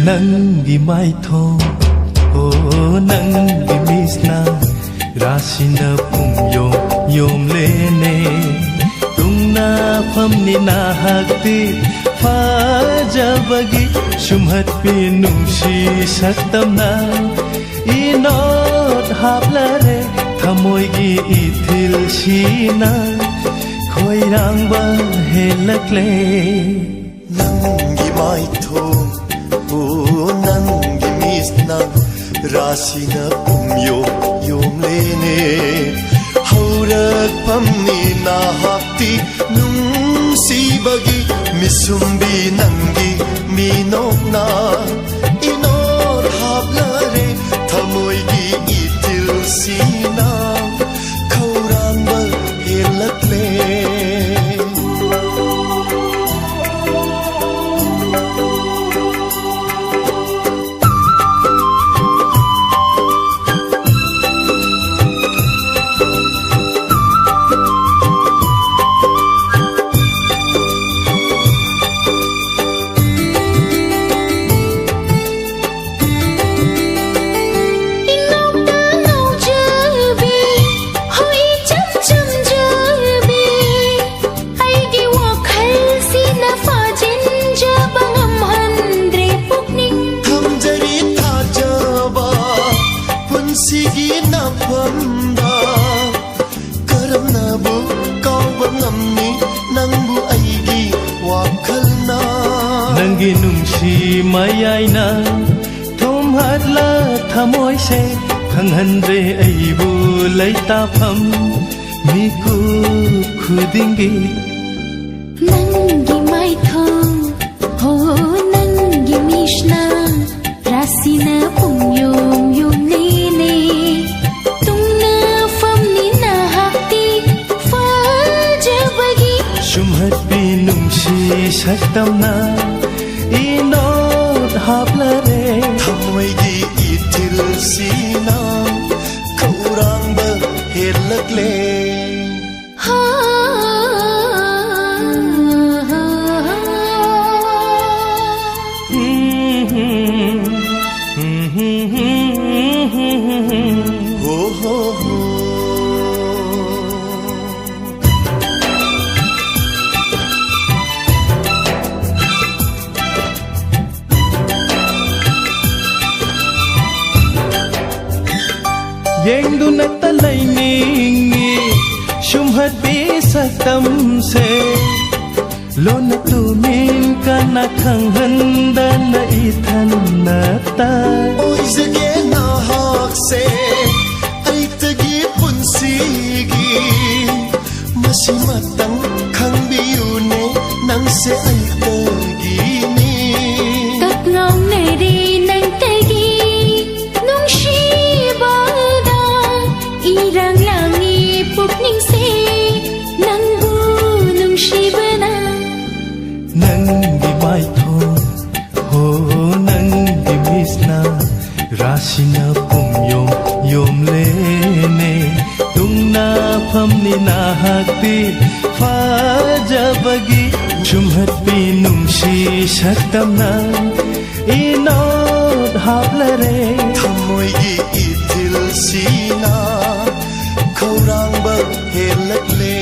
Nangi maithong o nangi misna Rasina pumyo yom lene Tungna pamni nahakti Fajabagi shumhat pinungshi saktamna Inot haplare thamoigi ithil shina Khoirangba helakle Nangi maithong o nangi misna Rasina pumyo yom lene Haurak pamni nahakti nungsibagi Misumbi nangi minokna Inor hablare thamoigi itil sina Kaurangba helakle Nangi nungshi mayaina Thom hatla thamoy se Khanghanre aibu laita pham Miku khudingi Nangi maithong ho nangi mishna Rasina pumyom yom lene Tungna famni nahakti Fajabagi Shumhat pinungshi saktamna Inot haplare Thamoigi itil sina Kaurangba helakle Ho ho ho Yengduna talay ningi Shumhat bisaktam se Lona tumin ka na kanghanda na ithan na tay Oy zage na hakse Ay tagi punsigi Masimatang kang biyune Nang se ay tagini Tatngong neri nang tagi Nung shibada Irang langi pupning se Nang bunung shibana Nangi maithong ho nangi misna Rasina pumyom yom lene Tungna pamni nahakti Fajabagi shumhat pinungshi saktamna Inot haplare Thamoigi itil sina Kaurangba helakle